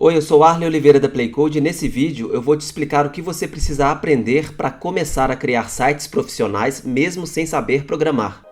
Oi, eu sou Arley Oliveira da Playcode e nesse vídeo eu vou te explicar o que você precisa aprender para começar a criar sites profissionais mesmo sem saber programar.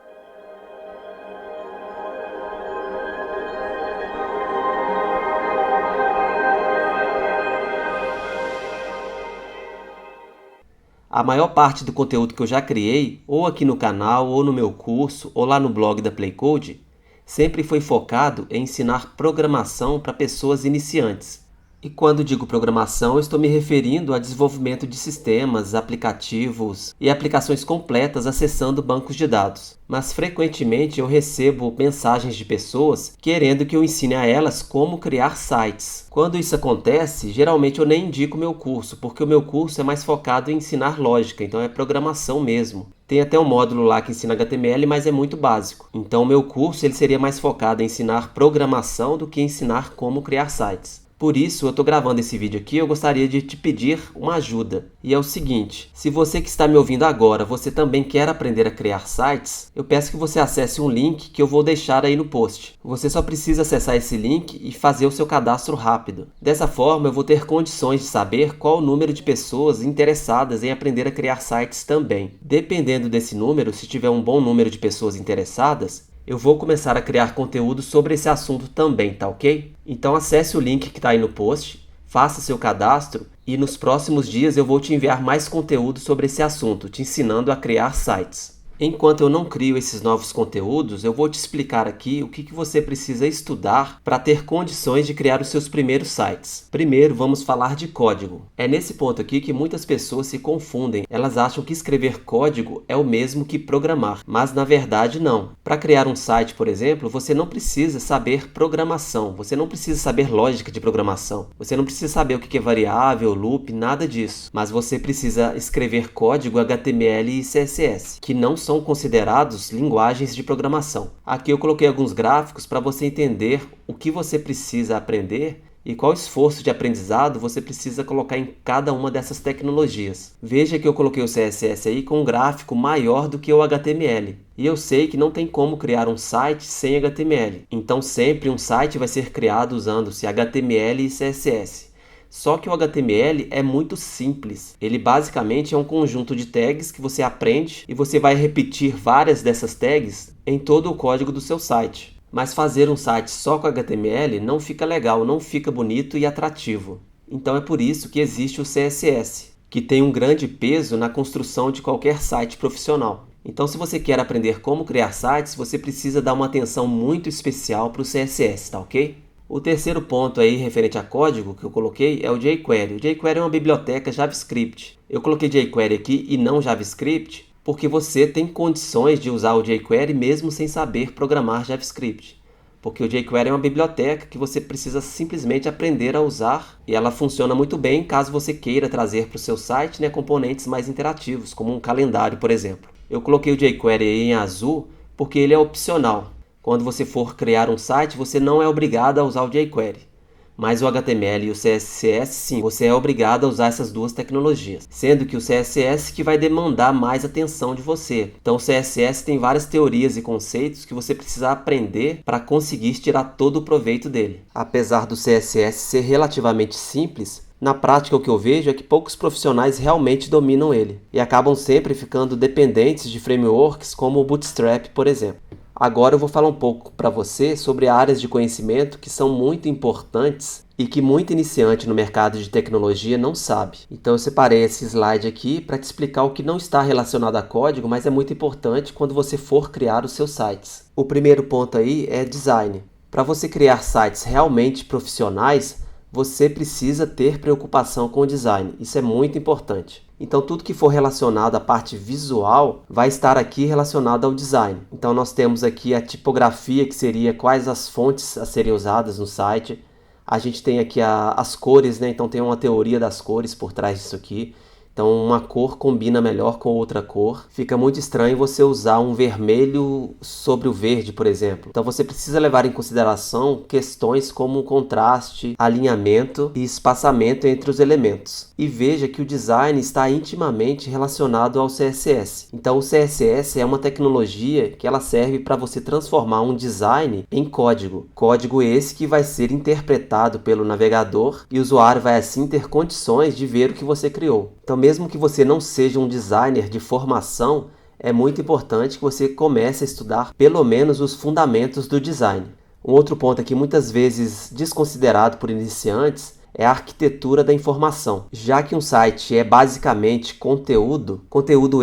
A maior parte do conteúdo que eu já criei, ou aqui no canal, ou no meu curso, ou lá no blog da Playcode, sempre foi focado em ensinar programação para pessoas iniciantes. E quando digo programação, eu estou me referindo a desenvolvimento de sistemas, aplicativos e aplicações completas acessando bancos de dados. Mas frequentemente eu recebo mensagens de pessoas querendo que eu ensine a elas como criar sites. Quando isso acontece, geralmente eu nem indico o meu curso, porque o meu curso é mais focado em ensinar lógica, então é programação mesmo. Tem até um módulo lá que ensina HTML, mas é muito básico. Então o meu curso ele seria mais focado em ensinar programação do que ensinar como criar sites. Por isso, eu estou gravando esse vídeo aqui, eu gostaria de te pedir uma ajuda. E é o seguinte, se você que está me ouvindo agora, você também quer aprender a criar sites, eu peço que você acesse um link que eu vou deixar aí no post. Você só precisa acessar esse link e fazer o seu cadastro rápido. Dessa forma, eu vou ter condições de saber qual o número de pessoas interessadas em aprender a criar sites também. Dependendo desse número, se tiver um bom número de pessoas interessadas, eu vou começar a criar conteúdo sobre esse assunto também, tá ok? Então acesse o link que está aí no post, faça seu cadastro e nos próximos dias eu vou te enviar mais conteúdo sobre esse assunto, te ensinando a criar sites. Enquanto eu não crio esses novos conteúdos, eu vou te explicar aqui o que você precisa estudar para ter condições de criar os seus primeiros sites. Primeiro, vamos falar de código. É nesse ponto aqui que muitas pessoas se confundem. Elas acham que escrever código é o mesmo que programar, mas na verdade não. Para criar um site, por exemplo, você não precisa saber programação, você não precisa saber lógica de programação, você não precisa saber o que é variável, loop, nada disso. Mas você precisa escrever código HTML e CSS, que não são considerados linguagens de programação. Aqui eu coloquei alguns gráficos para você entender o que você precisa aprender e qual esforço de aprendizado você precisa colocar em cada uma dessas tecnologias. Veja que eu coloquei o CSS aí com um gráfico maior do que o HTML. E eu sei que não tem como criar um site sem HTML. Então sempre um site vai ser criado usando-se HTML e CSS. Só que o HTML é muito simples. Ele basicamente é um conjunto de tags que você aprende e você vai repetir várias dessas tags em todo o código do seu site. Mas fazer um site só com HTML não fica legal, não fica bonito e atrativo. Então é por isso que existe o CSS, que tem um grande peso na construção de qualquer site profissional. Então se você quer aprender como criar sites, você precisa dar uma atenção muito especial para o CSS, tá ok? O terceiro ponto aí referente a código que eu coloquei é o jQuery. O jQuery é uma biblioteca JavaScript. Eu coloquei jQuery aqui e não JavaScript porque você tem condições de usar o jQuery mesmo sem saber programar JavaScript. Porque o jQuery é uma biblioteca que você precisa simplesmente aprender a usar e ela funciona muito bem caso você queira trazer para o seu site, componentes mais interativos, como um calendário, por exemplo. Eu coloquei o jQuery aí em azul porque ele é opcional. Quando você for criar um site, você não é obrigado a usar o jQuery. Mas o HTML e o CSS, sim, você é obrigado a usar essas duas tecnologias. Sendo que o CSS que vai demandar mais atenção de você. Então o CSS tem várias teorias e conceitos que você precisa aprender para conseguir tirar todo o proveito dele. Apesar do CSS ser relativamente simples, na prática o que eu vejo é que poucos profissionais realmente dominam ele. E acabam sempre ficando dependentes de frameworks como o Bootstrap, por exemplo. Agora eu vou falar um pouco para você sobre áreas de conhecimento que são muito importantes e que muito iniciante no mercado de tecnologia não sabe. Então eu separei esse slide aqui para te explicar o que não está relacionado a código, mas é muito importante quando você for criar os seus sites. O primeiro ponto aí é design. Para você criar sites realmente profissionais, você precisa ter preocupação com o design. Isso é muito importante. Então tudo que for relacionado à parte visual vai estar aqui relacionado ao design. Então nós temos aqui a tipografia, que seria quais as fontes a serem usadas no site. A gente tem aqui as cores, Então tem uma teoria das cores por trás disso aqui. Então uma cor combina melhor com outra cor. Fica muito estranho você usar um vermelho sobre o verde, por exemplo. Então você precisa levar em consideração questões como contraste, alinhamento e espaçamento entre os elementos. E veja que o design está intimamente relacionado ao CSS. Então o CSS é uma tecnologia que ela serve para você transformar um design em código. Código esse que vai ser interpretado pelo navegador e o usuário vai assim ter condições de ver o que você criou. Então mesmo que você não seja um designer de formação, é muito importante que você comece a estudar pelo menos os fundamentos do design. Um outro ponto aqui muitas vezes desconsiderado por iniciantes é a arquitetura da informação. Já que um site é basicamente conteúdo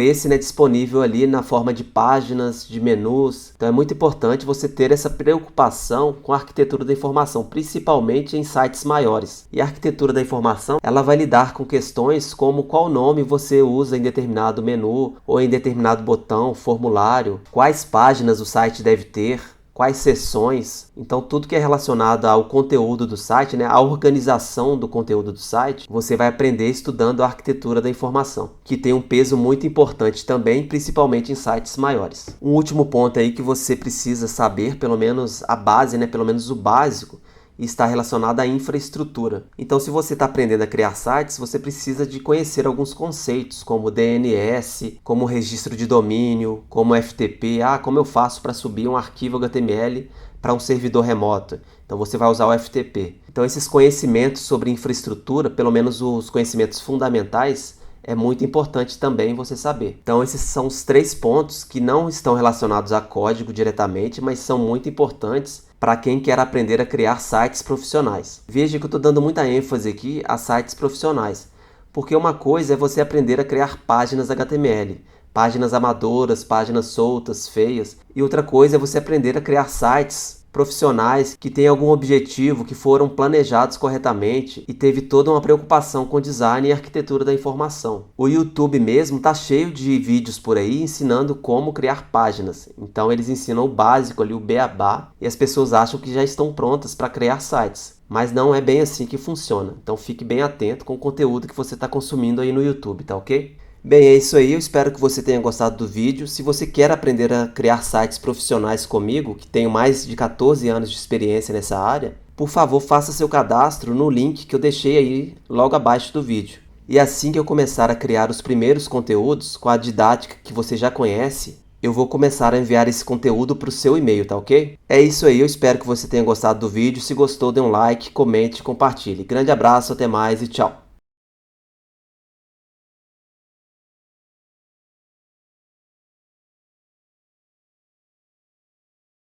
esse, né, disponível ali na forma de páginas, de menus. Então é muito importante você ter essa preocupação com a arquitetura da informação, principalmente em sites maiores. E a arquitetura da informação, ela vai lidar com questões como qual nome você usa em determinado menu ou em determinado botão, formulário, quais páginas o site deve ter, quais seções. Então tudo que é relacionado ao conteúdo do site, né, a organização do conteúdo do site, você vai aprender estudando a arquitetura da informação, que tem um peso muito importante também, principalmente em sites maiores. Um último ponto aí que você precisa saber, pelo menos a base, né, pelo menos o básico, e está relacionado à infraestrutura. Então, se você está aprendendo a criar sites, você precisa de conhecer alguns conceitos, como DNS, como registro de domínio, como FTP. Como eu faço para subir um arquivo HTML para um servidor remoto? Então, você vai usar o FTP. Então, esses conhecimentos sobre infraestrutura, pelo menos os conhecimentos fundamentais, é muito importante também você saber. Então esses são os 3 pontos que não estão relacionados a código diretamente, mas são muito importantes para quem quer aprender a criar sites profissionais. Veja que eu estou dando muita ênfase aqui a sites profissionais, porque uma coisa é você aprender a criar páginas HTML, páginas amadoras, páginas soltas, feias, e outra coisa é você aprender a criar sites profissionais que têm algum objetivo, que foram planejados corretamente e teve toda uma preocupação com design e arquitetura da informação. O YouTube mesmo está cheio de vídeos por aí ensinando como criar páginas. Então eles ensinam o básico ali, o beabá, e as pessoas acham que já estão prontas para criar sites. Mas não é bem assim que funciona. Então fique bem atento com o conteúdo que você está consumindo aí no YouTube, tá ok? Bem, é isso aí, eu espero que você tenha gostado do vídeo. Se você quer aprender a criar sites profissionais comigo, que tenho mais de 14 anos de experiência nessa área, por favor, faça seu cadastro no link que eu deixei aí logo abaixo do vídeo. E assim que eu começar a criar os primeiros conteúdos com a didática que você já conhece, eu vou começar a enviar esse conteúdo para o seu e-mail, tá ok? É isso aí, eu espero que você tenha gostado do vídeo. Se gostou, dê um like, comente e compartilhe. Grande abraço, até mais e tchau!